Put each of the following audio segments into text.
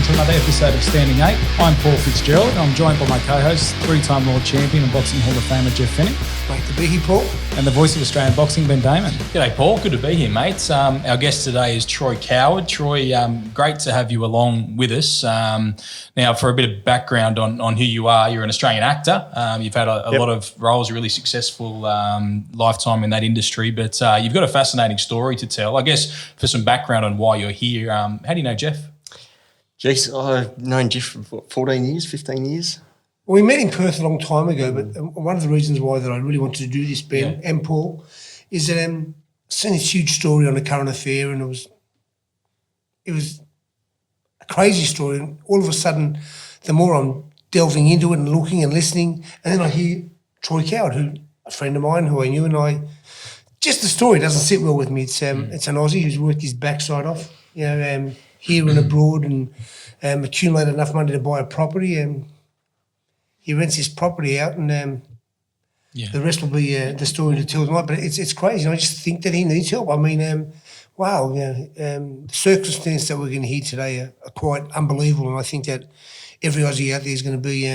welcome to another episode of Standing 8. I'm Paul Fitzgerald and I'm joined by my co-host, three-time World Champion and Boxing Hall of Famer Jeff Fennick. Great to be here, Paul. And the voice of Australian boxing, Ben Damon. G'day, Paul. Good to be here, mates. Our guest today is Troy Coward. Troy, great to have you along with us. Now, for a bit of background on who you are, you're an Australian actor. You've had a lot of roles, really successful lifetime in that industry, but you've got a fascinating story to tell. I guess for some background on why you're here, how do you know Jeff? Jeez, I've known Jeff for 14 years, 15 years. Well, we met in Perth a long time ago, but one of the reasons why that I really wanted to do this, Ben and Paul, is that I've seen this huge story on the current affair, and it was a crazy story. And all of a sudden, the more I'm delving into it and looking and listening, and then I hear Troy Coward, who a friend of mine who I knew, and just the story doesn't sit well with me. It's an Aussie who's worked his backside off, here and abroad, and accumulated enough money to buy a property, and he rents his property out, and the rest will be the story to tell tonight. But it's crazy. I just think that he needs help. I mean, wow, the circumstances that we're going to hear today are quite unbelievable, and I think that every Aussie out there is going to be,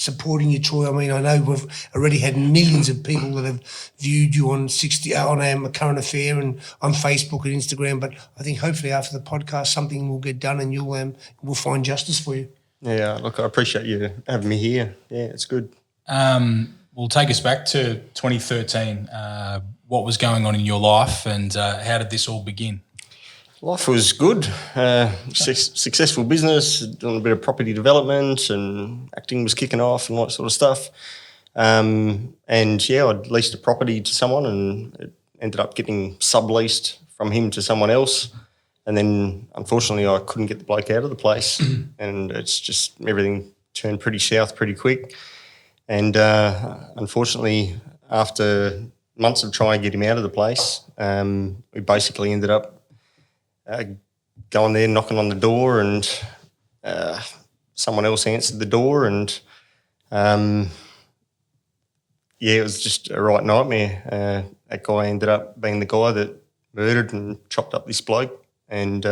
supporting you, Troy. I mean, I know we've already had millions of people that have viewed you on a current affair and on Facebook and Instagram, but I think hopefully after the podcast something will get done and we'll find justice for you. Yeah, look, I appreciate you having me here. Yeah, it's good. We'll take us back to 2013. What was going on in your life and how did this all begin? Life was good. Successful business, doing a bit of property development, and acting was kicking off and all that sort of stuff. I'd leased a property to someone, and it ended up getting subleased from him to someone else. And then, unfortunately, I couldn't get the bloke out of the place, and it's just everything turned pretty south pretty quick. And unfortunately, after months of trying to get him out of the place, we basically ended up going there, knocking on the door, and someone else answered the door, and it was just a right nightmare. That guy ended up being the guy that murdered and chopped up this bloke, and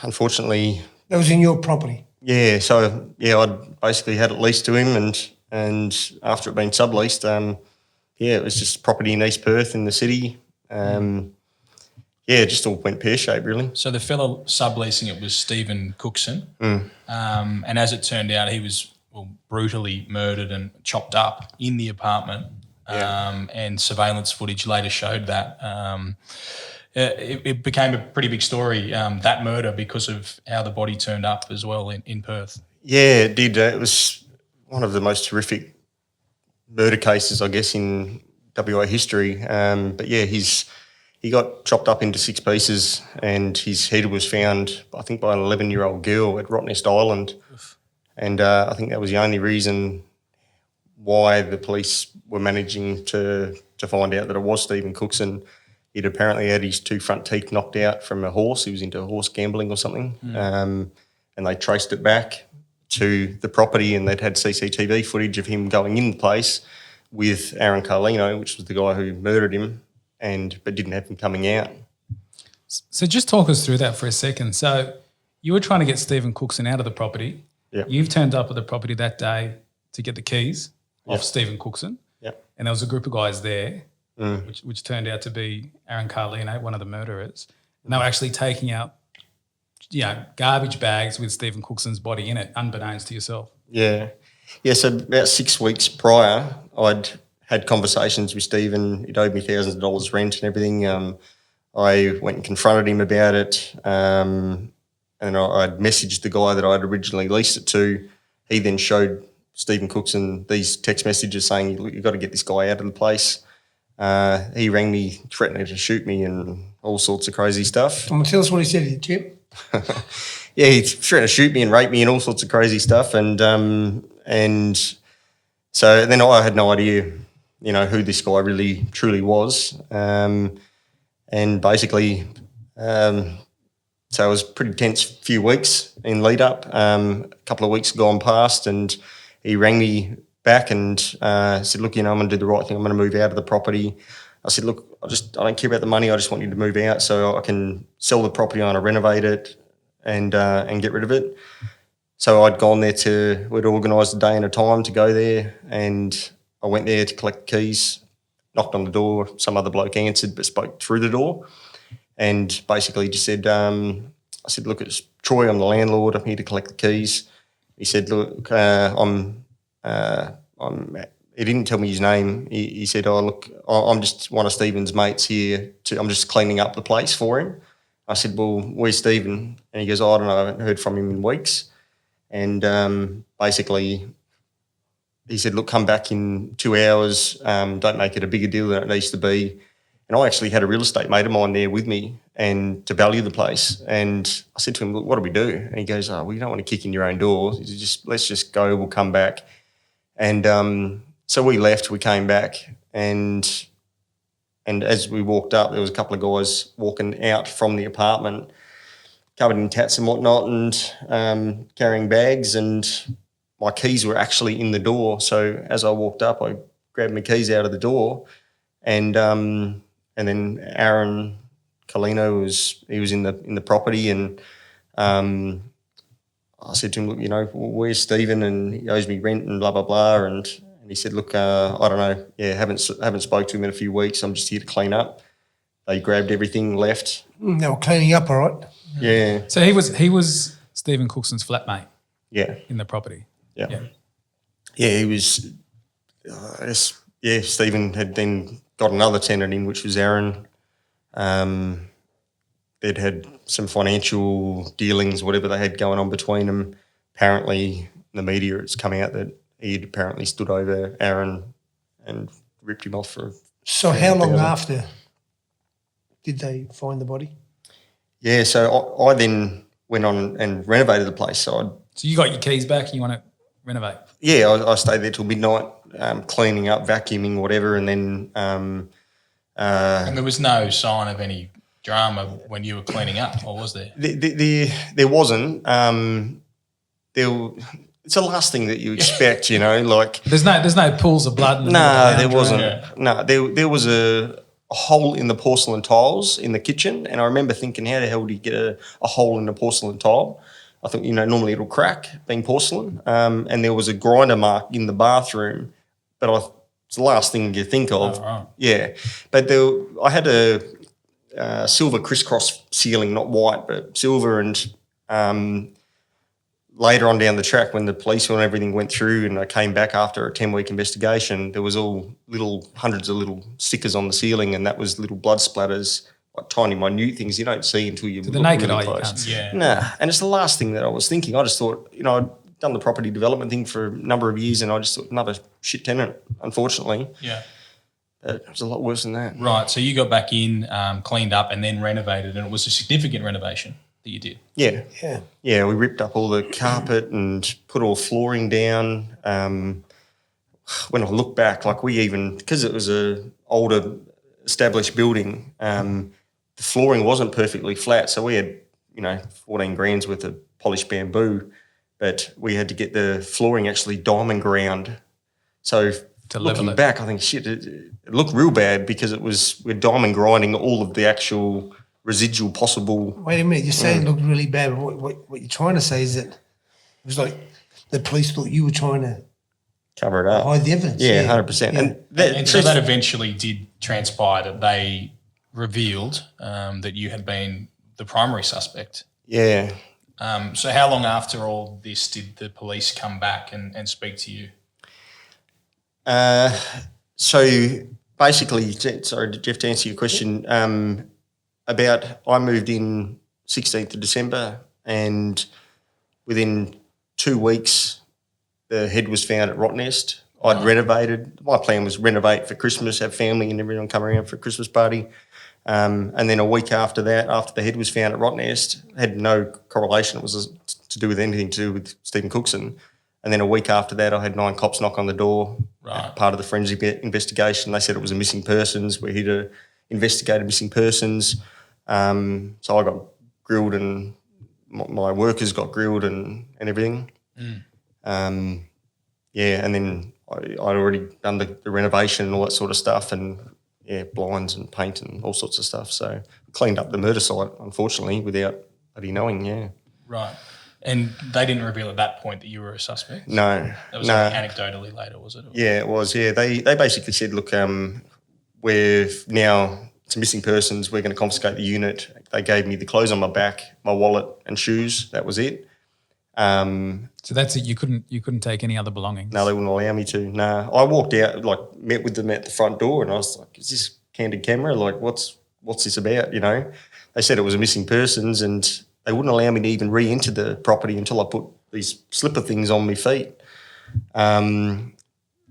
unfortunately... That was in your property? Yeah, so, I'd basically had it leased to him, and after it being subleased, it was just property in East Perth in the city. It just all went pear-shaped, really. So the fellow subleasing it was Stephen Cookson, and as it turned out, he was brutally murdered and chopped up in the apartment, and surveillance footage later showed that. It became a pretty big story, that murder, because of how the body turned up as well in Perth. Yeah, it did. It was one of the most horrific murder cases, I guess, in WA history. He got chopped up into 6 pieces, and his head was found, I think, by an 11-year-old girl at Rottnest Island. And I think that was the only reason why the police were managing to find out that it was Stephen Cookson. He'd apparently had his 2 front teeth knocked out from a horse. He was into horse gambling or something. And they traced it back to the property, and they'd had CCTV footage of him going in the place with Aaron Carlino, which was the guy who murdered him, but didn't have him coming out. So just talk us through that for a second. So you were trying to get Stephen Cookson out of the property. Yep. You've turned up at the property that day to get the keys off Stephen Cookson. Yep. And there was a group of guys there, which turned out to be Aaron Carlino, one of the murderers. And they were actually taking out, garbage bags with Stephen Cookson's body in it, unbeknownst to yourself. Yeah. Yeah, so about 6 weeks prior, I'd had conversations with Stephen. He'd owed me thousands of dollars rent and everything. I went and confronted him about it, and I'd messaged the guy that I'd originally leased it to. He then showed Stephen Cookson these text messages saying, "You've got to get this guy out of the place." He rang me, threatening to shoot me and all sorts of crazy stuff. Tell us what he said, Jim. Yeah, he threatened to shoot me and rape me and all sorts of crazy stuff. And so then I had no idea, who this guy really truly was. And basically, so it was a pretty tense few weeks in lead up. A couple of weeks gone past, and he rang me back and said, "Look, I'm going to do the right thing. I'm going to move out of the property." I said, "Look, I don't care about the money. I just want you to move out so I can sell the property. I want to renovate it. and get rid of it. So I'd gone there we'd organised a day and a time to go there, and I went there to collect the keys, knocked on the door, some other bloke answered but spoke through the door, and basically just said, I said, look, it's Troy, I'm the landlord, I'm here to collect the keys. He said, look, he didn't tell me his name. He said, oh, look, I'm just one of Stephen's mates here. I'm just cleaning up the place for him. I said, well, where's Stephen? And he goes, oh, I don't know, I haven't heard from him in weeks. And basically he said, look, come back in 2 hours. Don't make it a bigger deal than it needs to be. And I actually had a real estate mate of mine there with me and to value the place. And I said to him, look, what do we do? And he goes, oh, well, you don't want to kick in your own door. He said, let's just go, we'll come back. And so we left, we came back, and as we walked up, there was a couple of guys walking out from the apartment covered in tats and whatnot and carrying bags, and my keys were actually in the door. So as I walked up, I grabbed my keys out of the door, and then Aaron Carlino was in the property, and I said to him, look, where's Stephen? And he owes me rent and blah blah blah, and he said, look, I don't know, haven't spoke to him in a few weeks. I'm just here to clean up. They grabbed everything, left. They were cleaning up, all right. Yeah. So he was Stephen Cookson's flatmate. Yeah. In the property. Yeah. Yeah, he was. Stephen had then got another tenant in, which was Aaron. They'd had some financial dealings, whatever they had going on between them. Apparently, in the media, it's come out that he'd apparently stood over Aaron and ripped him off for. So how long after did they find the body? Yeah, so I then went on and renovated the place. So you got your keys back and you want to renovate? Yeah, I stayed there till midnight, cleaning up, vacuuming, whatever, and then. And there was no sign of any drama when you were cleaning up, or was there? There wasn't. It's the last thing that you expect, like. There's no pools of blood. There wasn't. Yeah. No, there was a hole in the porcelain tiles in the kitchen, and I remember thinking, how the hell do you get a hole in the porcelain tile? I thought, normally it'll crack, being porcelain. And there was a grinder mark in the bathroom, but it's the last thing you think of. Oh, right. Yeah, but I had a silver crisscross ceiling, not white, but silver, and later on down the track, when the police and everything went through and I came back after a 10-week investigation, there was all hundreds of little stickers on the ceiling, and that was little blood splatters, like tiny, minute things you don't see until you look the naked really eye close. you can't see. Yeah. Nah, and it's the last thing that I was thinking. I just thought, I'd done the property development thing for a number of years, and I just thought another shit tenant, unfortunately. Yeah. But it was a lot worse than that. Right. So you got back in, cleaned up, and then renovated, and it was a significant renovation that you did. Yeah. Yeah. Yeah, we ripped up all the carpet and put all flooring down. When I look back, because it was a older established building, the flooring wasn't perfectly flat. So we had, 14 grand's worth of polished bamboo, but we had to get the flooring actually diamond ground. So looking back, I think, shit, it looked real bad because we're diamond grinding all of the actual residual possible. Wait a minute, you're saying it looked really bad. But what you're trying to say is that it was like the police thought you were trying to cover it up, hide the evidence. Yeah, 100%. Yeah. And so that eventually did transpire that they revealed that you had been the primary suspect. Yeah. So how long after all this did the police come back and speak to you? So basically, sorry, Jeff, to answer your question, I moved in 16th of December, and within 2 weeks, the head was found at Rottnest. I'd renovated. My plan was renovate for Christmas, have family and everyone come around for a Christmas party. And then a week after that, after the head was found at Rottnest, had no correlation. It was to do with anything to do with Stephen Cookson. And then a week after that, I had 9 cops knock on the door. Right. Part of the forensic investigation. They said it was a missing persons. We're here to investigate missing persons. So I got grilled, and my workers got grilled and everything. And then I'd already done the renovation and all that sort of stuff, and blinds and paint and all sorts of stuff. So cleaned up the murder site, unfortunately, without bloody knowing. Yeah. Right. And they didn't reveal at that point that you were a suspect? No, That was no. only anecdotally later, was it? Yeah, it was. Yeah, they basically said, look, we've now it's missing persons. We're going to confiscate the unit. They gave me the clothes on my back, my wallet, and shoes. That was it. So that's it. You couldn't take any other belongings. No, they wouldn't allow me to. No, I walked out, like met with them at the front door, and I was like, "Is this candid camera? Like, what's this about?" You know, they said it was a missing persons, and they wouldn't allow me to even re-enter the property until I put these slipper things on my feet, and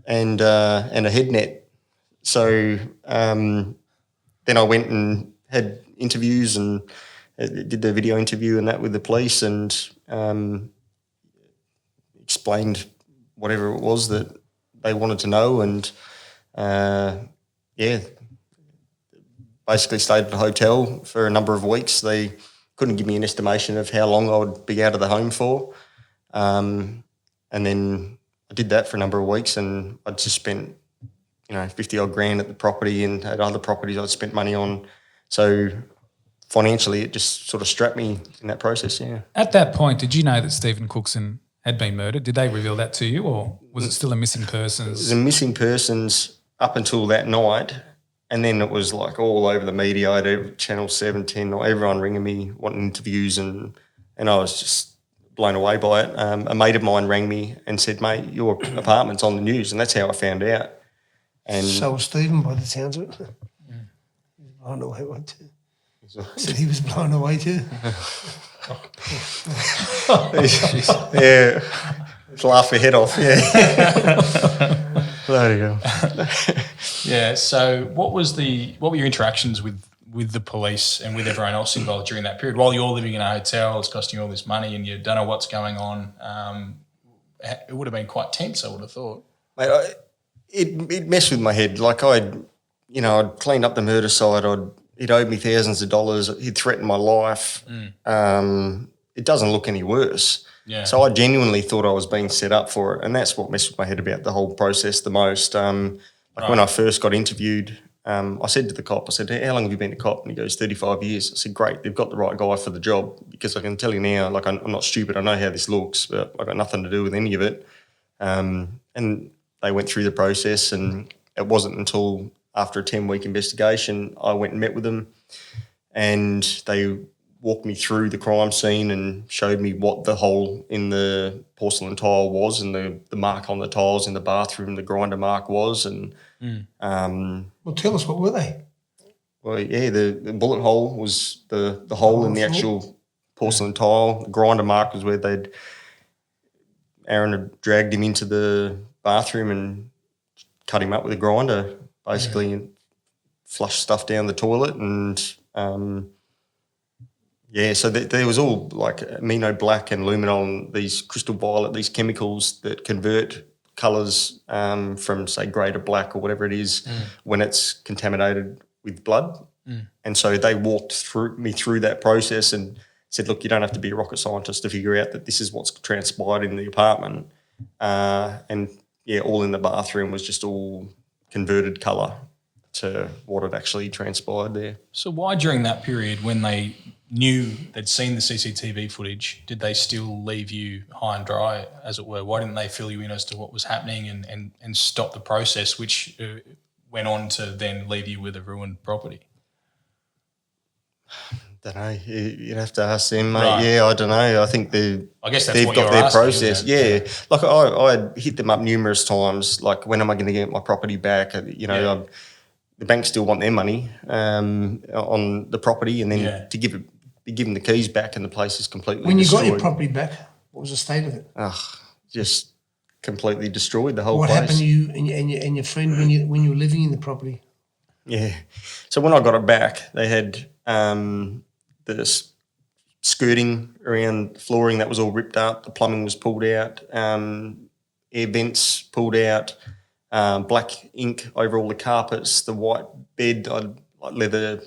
a head net. So then I went and had interviews and did the video interview and that with the police, and explained whatever it was that they wanted to know, and basically stayed at a hotel for a number of weeks. They couldn't give me an estimation of how long I would be out of the home for, and then I did that for a number of weeks, and I'd just spent 50 odd grand at the property, and at other properties I'd spent money on. So financially it just sort of strapped me in that process. Yeah. At that point, did you know that Stephen Cookson had been murdered? Did they reveal that to you, or was it still a missing It was persons? a missing persons up until that night, and then it was like all over the media. I had Channel 7, 10, everyone ringing me wanting interviews, and I was just blown away by it. A mate of mine rang me and said, "Mate, your apartment's on the news," and that's how I found out. And So was Stephen, by the sounds of it. He was blown away by it too. Said he was blown away too. yeah, let's laugh your head off. Yeah, there you go. Yeah. So what were your interactions with the police and with everyone else involved during that period? While you're living in a hotel, it's costing you all this money and you don't know what's going on. It would have been quite tense, I would have thought. Mate, it messed with my head. Like I'd cleaned up the murder site. He'd owed me thousands of dollars. He'd threatened my life. It doesn't look any worse. Yeah. So I genuinely thought I was being set up for it, and that's what messed with my head about the whole process the most. When I first got interviewed, I said to the cop, I said, "How long have you been a cop?" And he goes, 35 years. I said, "Great, they've got the right guy for the job," because I can tell you now, like I'm not stupid. I know how this looks, but I've got nothing to do with any of it. And they went through the process, and it wasn't until after a 10-week investigation I went and met with them, and they walked me through the crime scene and showed me what the hole in the porcelain tile was, and the mark on the tiles in the bathroom, the grinder mark was. And Well, tell us, what were they? well, yeah, the bullet hole was the hole in the actual porcelain tile. The grinder mark was where Aaron had dragged him into the bathroom and cut him up with a grinder, basically, and flushed stuff down the toilet. And so there was all like amino black and luminol, these crystal violet, these chemicals that convert colours from, say, grey to black or whatever it is when it's contaminated with blood. And so they walked me through that process and said, "Look, you don't have to be a rocket scientist to figure out that this is what's transpired in the apartment." All in the bathroom was just all converted colour to what had actually transpired there. So why during that period, when they knew they'd seen the CCTV footage, did they still leave you high and dry, as it were? Why didn't they fill you in as to what was happening and stop the process, which went on to then leave you with a ruined property? Don't know. You'd have to ask them, mate. Right. Yeah, I don't know. I think I guess that's they've what got you're their asking, process. isn't it? Yeah. Like I hit them up numerous times. Like, when am I going to get my property back? The banks still want their money on the property, and then to be given the keys back, and the place is completely When you destroyed. got your property back, what was the state of it? Just completely destroyed the whole What place. happened to you and your friend when you were living in the property? Yeah. So when I got it back, they had the skirting around flooring that was all ripped up. The plumbing was pulled out. Air vents pulled out. Black ink over all the carpets. The white bed, leather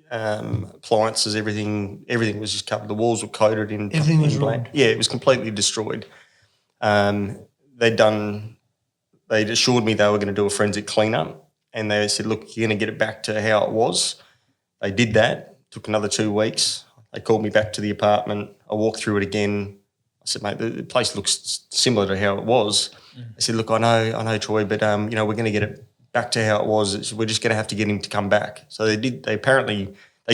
appliances. Everything was just covered. The walls were coated in. Everything was black. ruined. Yeah, it was completely destroyed. They'd assured me they were going to do a forensic cleanup, and they said, "Look, you're going to get it back to how it was." They did that. Took another 2 weeks. They called me back to the apartment. I walked through it again. I said, mate, the place looks similar to how it was. I said, look, I know, Troy, but we're going to get it back to how it was. We're just going to have to get him to come back. So they did. They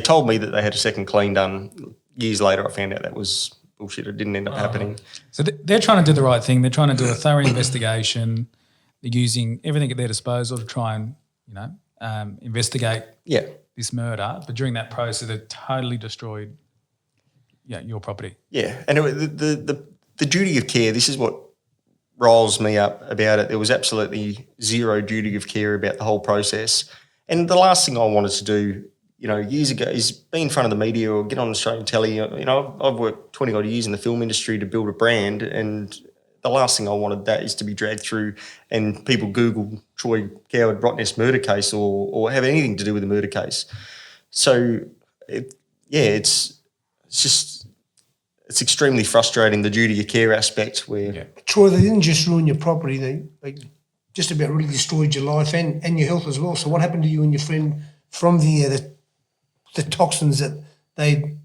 told me that they had a second clean done. Years later, I found out that was bullshit. It didn't end up happening. So they're trying to do the right thing. They're trying to do a thorough investigation. They're using everything at their disposal to try and, investigate this murder. But during that process, they totally destroyed your property. Yeah, and the duty of care, this is what riles me up about it. There was absolutely zero duty of care about the whole process. And the last thing I wanted to do, years ago is be in front of the media or get on Australian telly. I've worked 20-odd years in the film industry to build a brand, and the last thing I wanted that is to be dragged through and people Google Troy Coward Rottnest murder case or have anything to do with the murder case. So, it's extremely frustrating, the duty of care aspect where... Yeah. Troy, they didn't just ruin your property, they just about really destroyed your life and your health as well. So what happened to you and your friend from the toxins that they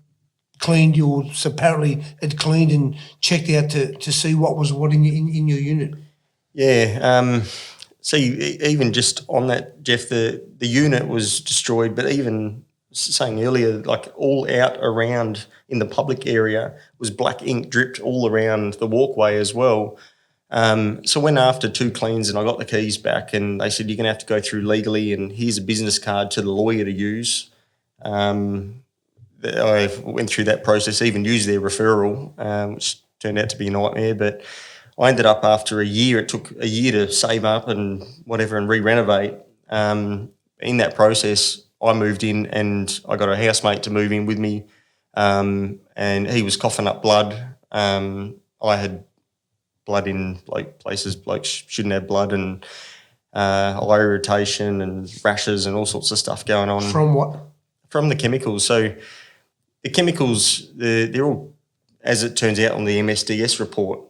cleaned you, or apparently had cleaned and checked out to see what was what in your unit? Yeah, so even just on that, Jeff, the unit was destroyed, but even saying earlier, like all out around in the public area was black ink dripped all around the walkway as well. So went after 2 cleans and I got the keys back and they said, you're going to have to go through legally and here's a business card to the lawyer to use. I went through that process, even used their referral, which turned out to be a nightmare. But I ended up after a year, it took a year to save up and whatever and re-renovate. In that process, I moved in and I got a housemate to move in with me, and he was coughing up blood. I had blood in places blokes shouldn't have blood, and eye irritation and rashes and all sorts of stuff going on. From what? From the chemicals. So the chemicals, they're all, as it turns out on the MSDS report,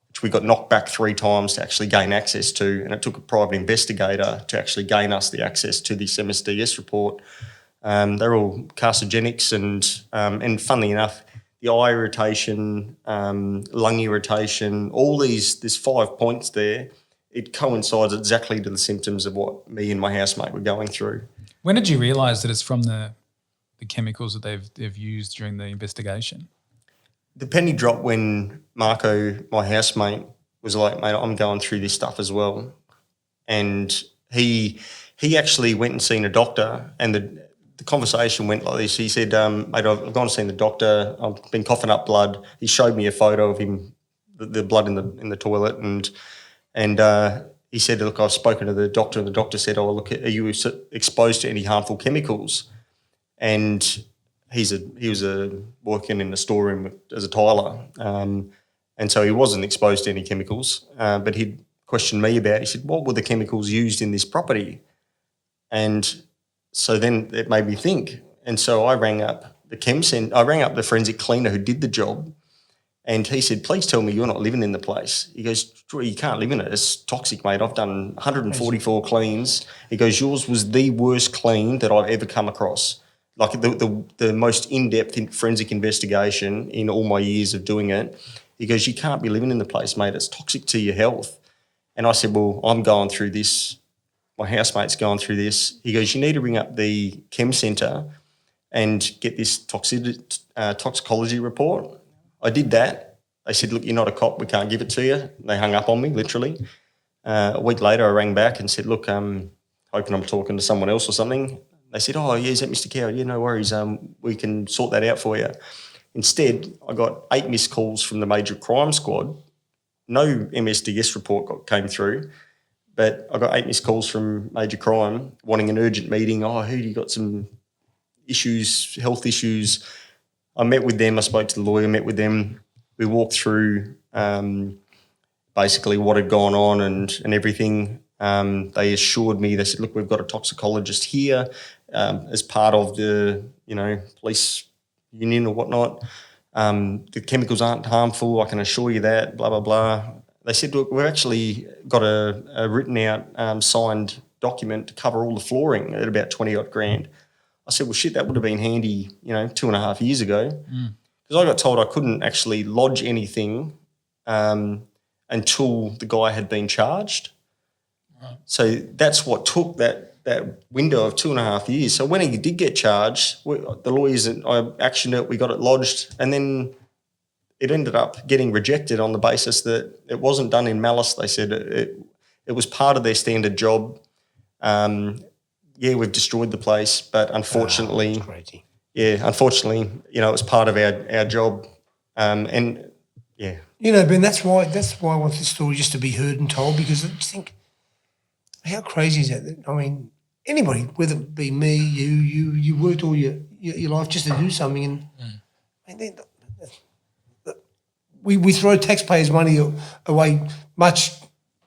which we got knocked back 3 times to actually gain access to, and it took a private investigator to actually gain us the access to this MSDS report. They're all carcinogenics and funnily enough, the eye irritation, lung irritation, all there's 5 points there. It coincides exactly to the symptoms of what me and my housemate were going through. When did you realise that it's from the chemicals that they've used during the investigation? The penny dropped when Marco, my housemate, was like, mate, I'm going through this stuff as well. And he actually went and seen a doctor, and the conversation went like this. He said, mate, I've gone and seen the doctor. I've been coughing up blood. He showed me a photo of him, the blood in the toilet, and he said, look, I've spoken to the doctor, and the doctor said, oh, look, are you exposed to any harmful chemicals? And he was working in the storeroom as a tiler, and so he wasn't exposed to any chemicals, but he'd questioned me about it. He said, what were the chemicals used in this property? And so then it made me think. And so I rang up the forensic cleaner who did the job, and he said, please tell me you're not living in the place. He goes, Troy, you can't live in it. It's toxic, mate. I've done 144 cleans. He goes, yours was the worst clean that I've ever come across. Like the most in-depth forensic investigation in all my years of doing it. He goes, you can't be living in the place, mate. It's toxic to your health. And I said, well, I'm going through this. My housemate's going through this. He goes, you need to ring up the chem centre and get this toxicology report. I did that. They said, look, you're not a cop. We can't give it to you. They hung up on me, literally. A week later, I rang back and said, look, hoping I'm talking to someone else or something. They said, oh, yeah, is that Mr. Coward? Yeah, no worries. We can sort that out for you. Instead, I got 8 missed calls from the Major Crime Squad. No MSDS report came through, but I got 8 missed calls from Major Crime wanting an urgent meeting. Oh, who do you got some issues, health issues? I met with them. I spoke to the lawyer, met with them. We walked through basically what had gone on and everything. They assured me, they said, look, we've got a toxicologist here as part of the, police union or whatnot. The chemicals aren't harmful, I can assure you that, blah, blah, blah. They said, look, we've actually got a written out signed document to cover all the flooring at about 20 odd grand. I said, well, shit, that would have been handy, 2.5 years ago. Because I got told I couldn't actually lodge anything until the guy had been charged. Right. So that's what took that window of 2.5 years. So when he did get charged, the lawyers, I actioned it, we got it lodged, and then it ended up getting rejected on the basis that it wasn't done in malice. They said it was part of their standard job. We've destroyed the place, but unfortunately, that's crazy. Unfortunately, it was part of our job. Ben, that's why I want this story just to be heard and told, because I just think, how crazy is that? I mean, anybody, whether it be me, you worked all your life just to do something, and we throw taxpayers' money away much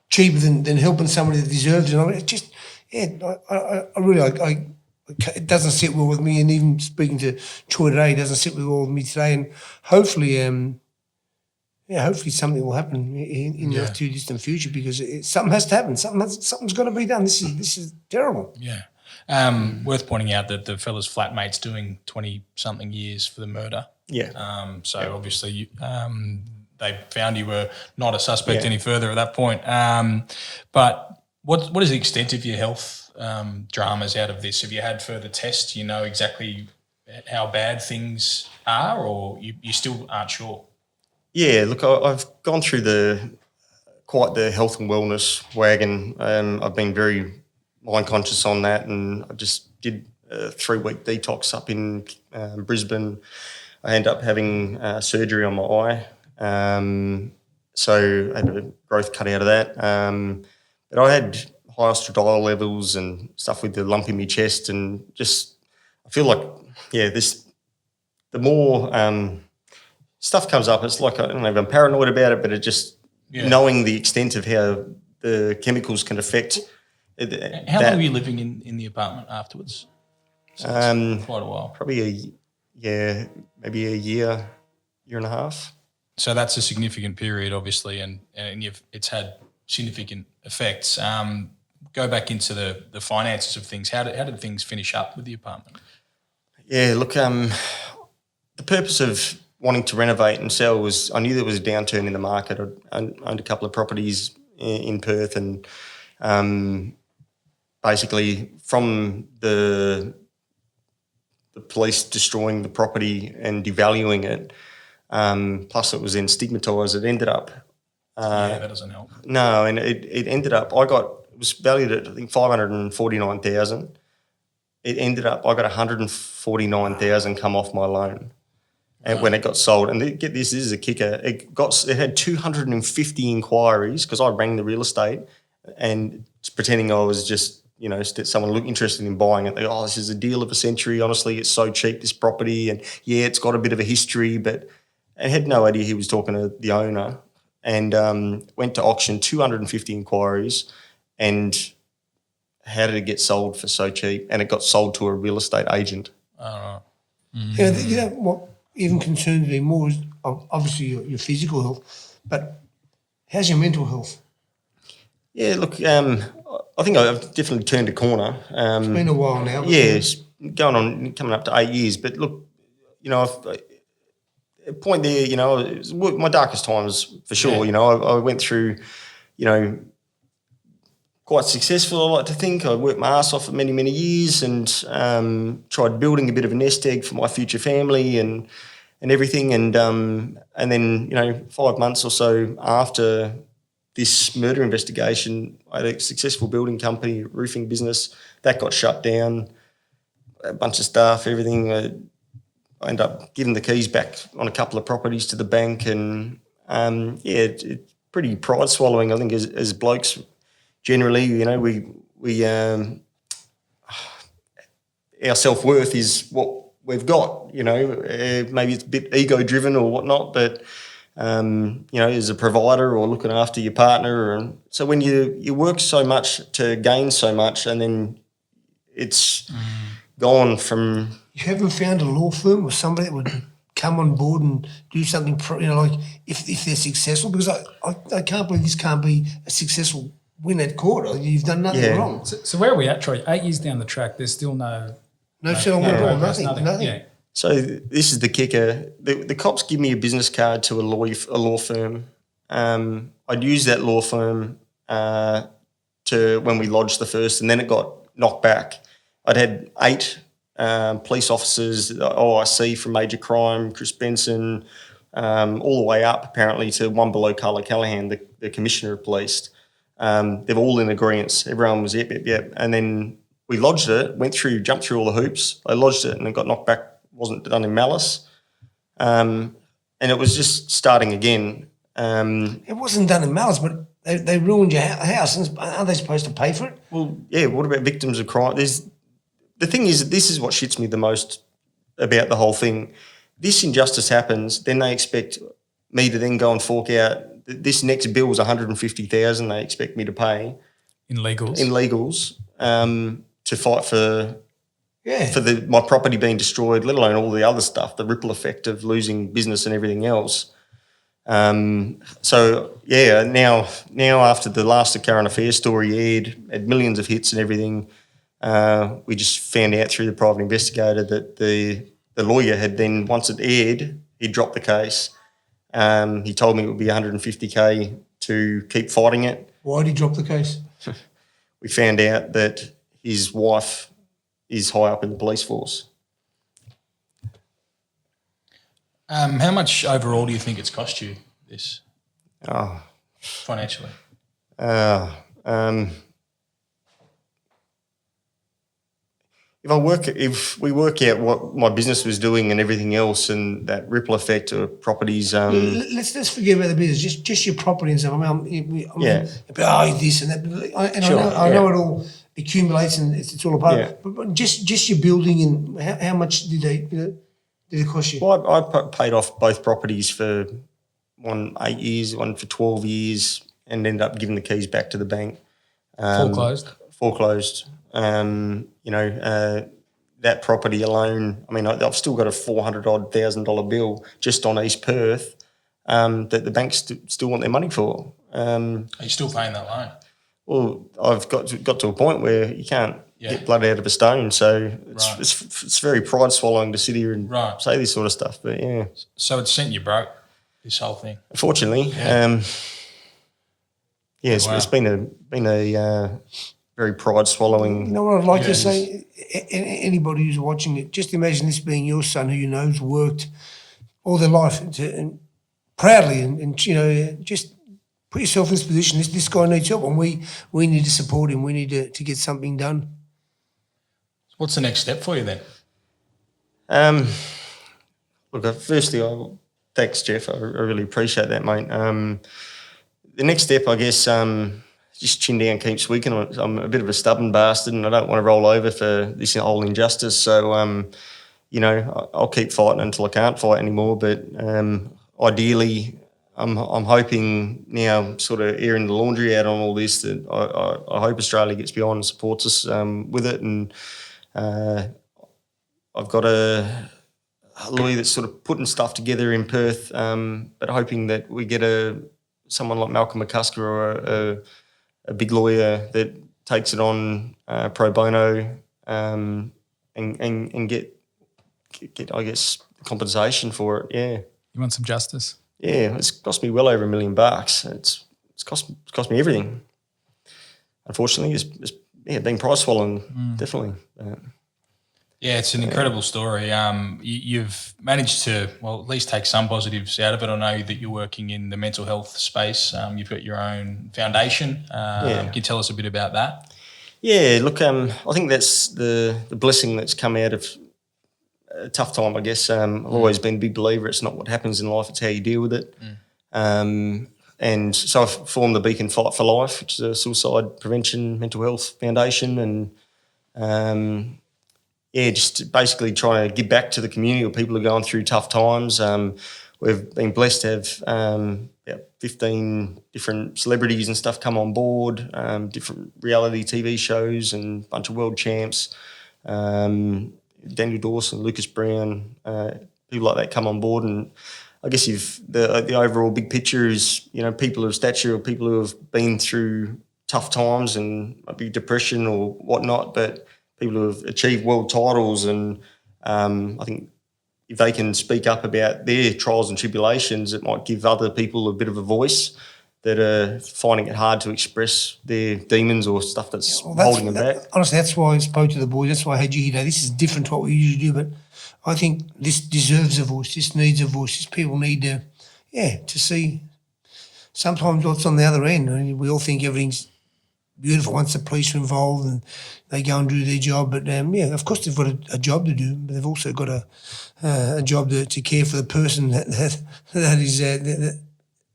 cheaper than helping somebody that deserves it. I mean, it's just, I really it doesn't sit well with me, and even speaking to Troy today, it doesn't sit well with me today. And hopefully, hopefully something will happen in the not too distant future, because something has to happen. Something's got to be done. This is terrible. Yeah. Worth pointing out that the fella's flatmate's doing 20-something years for the murder. Yeah. Obviously, they found you were not a suspect any further at that point. But what is the extent of your health dramas out of this? Have you had further tests? Do you know exactly how bad things are, or you still aren't sure? Yeah, look, I've gone through quite the health and wellness wagon. I've been very mind conscious on that, and I just did a 3-week detox up in Brisbane. I ended up having surgery on my eye, so I had a growth cut out of that. But I had high estradiol levels and stuff with the lump in my chest, and just I feel like the more stuff comes up, it's like, I don't know if I'm paranoid about it, but it just knowing the extent of how the chemicals can affect. How long were you living in the apartment afterwards? So quite a while. Probably maybe a year and a half. So that's a significant period, obviously, and it's had significant effects. Go back into the finances of things. How did things finish up with the apartment? Yeah, look, the purpose of wanting to renovate and sell was, I knew there was a downturn in the market. I owned a couple of properties in Perth, and basically from the police destroying the property and devaluing it, plus it was then stigmatised, it ended up... that doesn't help. No, and it ended up, it was valued at, I think, $549,000. It ended up, I got $149,000 come off my loan. And when it got sold, and get this is a kicker, it had 250 inquiries, because I rang the real estate and pretending I was just, someone interested in buying it. They go, this is a deal of a century. Honestly, it's so cheap, this property. And it's got a bit of a history, but I had no idea he was talking to the owner. And went to auction, 250 inquiries, and how did it get sold for so cheap? And it got sold to a real estate agent. What even concerns me more is obviously your physical health, but how's your mental health? Yeah, look, I think I've definitely turned a corner. It's been a while now. It's coming up to 8 years. But look, a point there, it was my darkest times for sure. Yeah. I went through, quite successful, I like to think. I worked my ass off for many, many years, and tried building a bit of a nest egg for my future family and everything. And then, 5 months or so after this murder investigation, I had a successful building company, roofing business, that got shut down. A bunch of staff, everything. I ended up giving the keys back on a couple of properties to the bank, and it's pretty pride swallowing, I think, as blokes. Generally, our self-worth is what we've got, maybe it's a bit ego-driven or whatnot, but, as a provider or looking after your partner. And so when you work so much to gain so much, and then it's gone from... You haven't found a law firm or somebody that would come on board and do something, like if they're successful? Because I can't believe this can't be a successful win at court. You've done nothing wrong. So where are we at, Troy? 8 years down the track, there's still no No settlement at all. progress, Nothing. Yeah. So this is the kicker. The cops give me a business card to a law firm. I'd used that law firm to when we lodged the first, and then it got knocked back. I'd had 8 police officers, OIC from Major Crime, Chris Benson, all the way up apparently to one below Carla Callahan, the Commissioner of Police. They're all in agreement. Everyone was yep. And then we lodged it, jumped through all the hoops. I lodged it and it got knocked back. Wasn't done in malice. And it was just starting again. It wasn't done in malice, but they ruined your house. And aren't they supposed to pay for it? Well, yeah, what about victims of crime? The thing is, this is what shits me the most about the whole thing. This injustice happens, then they expect me to then go and fork out. This next bill is $150,000 they expect me to pay. In legals. To fight for Yeah. my property being destroyed, let alone all the other stuff, the ripple effect of losing business and everything else. So yeah, now after the last current affairs story aired, had millions of hits and everything, we just found out through the private investigator that the lawyer had then, once it aired, he dropped the case. He told me it would be $150K to keep fighting it. Why did he drop the case? We found out that his wife is high up in the police force. How much overall do you think it's cost you this Oh, financially? If we work out what my business was doing and everything else, and that ripple effect of properties, Let's forget about the business. Just your property and stuff. This and that. I know it all accumulates and it's all a part. Yeah. But just your building and how much did did it cost you? well, I paid off both properties for one 8 years, one for 12 years, and ended up giving the keys back to the bank. Foreclosed. That property alone, I mean, I've still got a $400,000 bill just on East Perth that the banks still want their money for. Are you still paying that loan? Well, I've got to a point where you can't get blood out of a stone, so it's very pride swallowing to sit here and say this sort of stuff. But yeah, So it's sent you broke, this whole thing. unfortunately, it's been a very pride swallowing. You know what I'd like to say? Anybody who's watching it, just imagine this being your son, who you know's worked all their life and proudly, and just put yourself in this position. This guy needs help, and we need to support him. We need to get something done. What's the next step for you then? Firstly, thanks, Jeff. I really appreciate that, mate. The next step, I guess, just chin down, keep squeaking. I'm a bit of a stubborn bastard, and I don't want to roll over for this whole injustice. So, I'll keep fighting until I can't fight anymore. But ideally, I'm hoping now, sort of airing the laundry out on all this, that I hope Australia gets behind and supports us with it. And I've got a lawyer that's sort of putting stuff together in Perth, but hoping that we get someone like Malcolm McCusker or a big lawyer that takes it on pro bono and get I guess compensation for it. Yeah, You want some justice? yeah. It's cost me well over $1 million. It's cost me everything. Unfortunately, it's being price swallowing, definitely. Yeah, it's an incredible story. You've managed to, well, at least take some positives out of it. I know that you're working in the mental health space. You've got your own foundation. Can you tell us a bit about that? Yeah, look, I think that's the blessing that's come out of a tough time, I guess. I've always been a big believer it's not what happens in life, it's how you deal with it. And so I've formed the Beacon Fight for Life, which is a suicide prevention mental health foundation, and just basically trying to give back to the community where people are going through tough times. We've been blessed to have about 15 different celebrities and stuff come on board, different reality TV shows and a bunch of world champs. Daniel Dawson, Lucas Brown, people like that come on board. And I guess if the overall big picture is, people of stature or people who have been through tough times and maybe depression or whatnot, but people who have achieved world titles, and I think if they can speak up about their trials and tribulations, it might give other people a bit of a voice that are finding it hard to express their demons or stuff that's holding them back. Honestly, that's why I spoke to the boys. That's why I had you here today. This is different to what we usually do, but I think this deserves a voice. This needs a voice. These people need to see sometimes what's on the other end. I mean, we all think everything's beautiful once the police are involved and they go and do their job. But, of course they've got a job to do, but they've also got a job to care for the person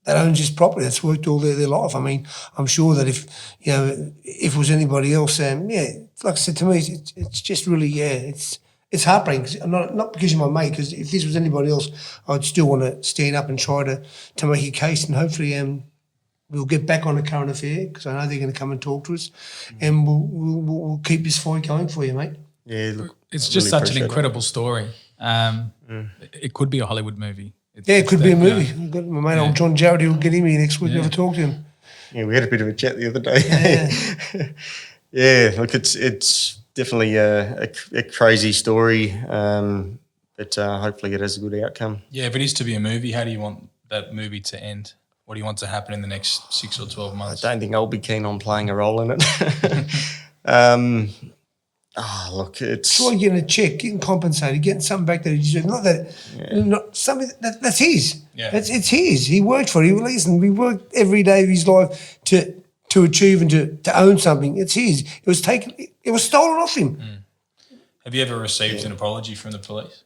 that owns this property, that's worked all their life. I mean, I'm sure that if it was anybody else, like I said, to me, it's just really, it's heartbreaking. Not because you're my mate, because if this was anybody else, I'd still want to stand up and try to make a case, and hopefully we'll get back on the current affair, because I know they're going to come and talk to us, and we'll keep this fight going for you, mate. Yeah, look, It's I just really such an appreciate incredible story. It could be a Hollywood movie. It could be a movie. I've got my mate old John Jarrett, who'll get him here next week. Never talked to him. Yeah, we had a bit of a chat the other day. Yeah, look, it's definitely a crazy story, but hopefully it has a good outcome. Yeah, if it is to be a movie, how do you want that movie to end? What do you want to happen in the next 6 or 12 months? I don't think I'll be keen on playing a role in it. Look, it's... Try getting a check, getting compensated, getting something back that he deserves. Not that, not something that's his. Yeah. It's his. He worked for it. Listen, we worked every day of his life to achieve and to own something. It's his. It was taken. It was stolen off him. Have you ever received an apology from the police?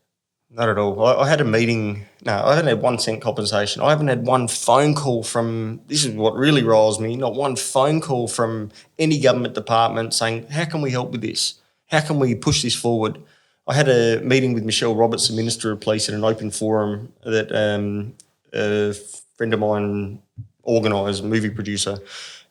Not at all. I had a meeting. No, I haven't had 1 cent compensation. I haven't had one phone call from, this is what really riles me, not one phone call from any government department saying, how can we help with this? How can we push this forward? I had a meeting with Michelle Roberts, the Minister of Police, at an open forum that a friend of mine organised, a movie producer,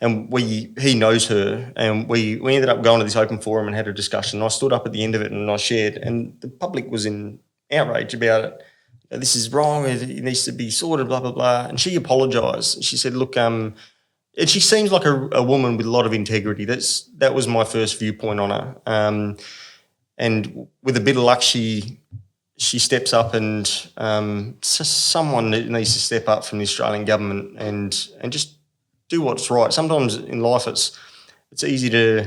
and he knows her, and we ended up going to this open forum and had a discussion. I stood up at the end of it and I shared, and the public was in outrage about it. This is wrong, it needs to be sorted, blah, blah, blah. And she apologised. She said, look, and she seems like a woman with a lot of integrity. That was my first viewpoint on her. And with a bit of luck, she steps up, and someone needs to step up from the Australian government and just do what's right. Sometimes in life it's easy to,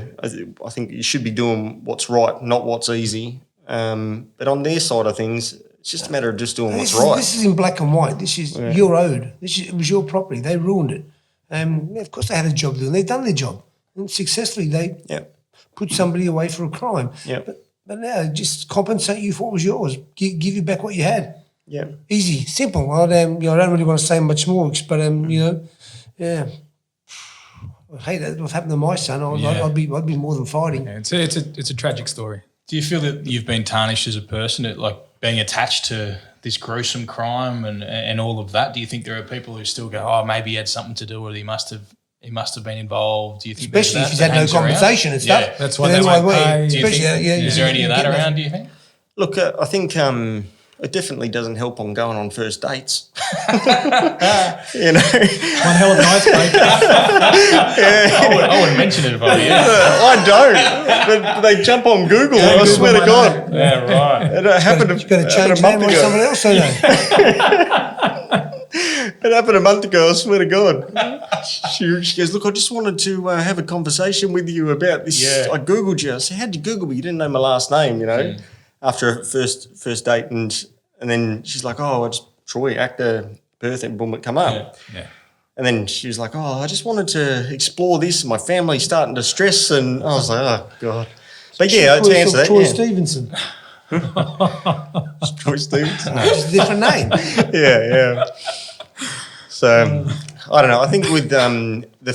I think you should be doing what's right, not what's easy. But on their side of things, it's just a matter of just doing what's right. This is in black and white. This is your owed. It was your property. They ruined it. Of course they had a job to do, and they've done their job. And successfully they put somebody away for a crime. But now just compensate you for what was yours. Give you back what you had. Yeah. Easy, simple. I don't really want to say much more, but I hate that. What happened to my son? I'd be more than fighting. Yeah, it's a tragic story. Do you feel that you've been tarnished as a person, like being attached to this gruesome crime and all of that? Do you think there are people who still go, oh, maybe he had something to do with it, he must have been involved? Do you think especially if he's had no compensation and stuff? Yeah. That's why they won't pay. Is there any of that around, do you think? Look, I think it definitely doesn't help on going on first dates. One hell of a nice break. I wouldn't mention it if I were you. I don't. But they jump on Google. I swear to God. Yeah, right. It happened You've got to change name like someone else, don't you? It happened a month ago, I swear to God. She goes, look, I just wanted to have a conversation with you about this. Yeah. I Googled you. I said, how'd you Google me? You didn't know my last name, after a first date. And then she's like, oh, it's Troy, actor, Perth, and boom, it come up. Yeah. And then she was like, oh, I just wanted to explore this. My family's starting to stress. And I was like, oh, God. But yeah, to answer that, Troy Stevenson. Troy Stevenson. No, it's a different name. Yeah. So I don't know. I think with the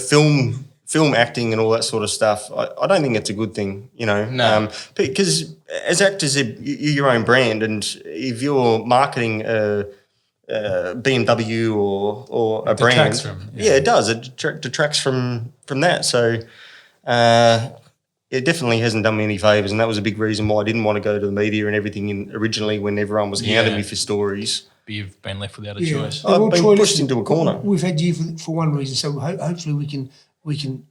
film acting and all that sort of stuff, I don't think it's a good thing, No. Because as actors, you're your own brand, and if you're marketing a BMW or a brand, it does. It detracts from that. So it definitely hasn't done me any favours, and that was a big reason why I didn't want to go to the media and everything originally when everyone was hounding me for stories. But you've been left without a choice. I've been pushed into a corner. We've had you for one reason, so hopefully we can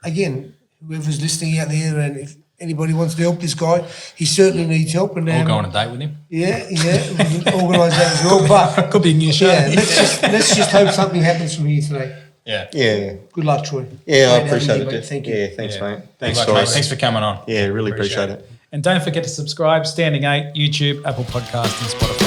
again, whoever's listening out there, and anybody wants to help this guy, he certainly needs help. And We'll go on a date with him. yeah, we can organise that as well. But Could be a new show. yeah, let's just hope something happens from here today. Yeah. Yeah. Good luck, Troy. Yeah, I Great appreciate having it. you, mate. Jeff. Thank you. Yeah, thanks, mate. Thanks, Good luck, mate. guys. Thanks for coming on. Yeah, really appreciate it. And don't forget to subscribe, Standing 8, YouTube, Apple Podcasts, and Spotify.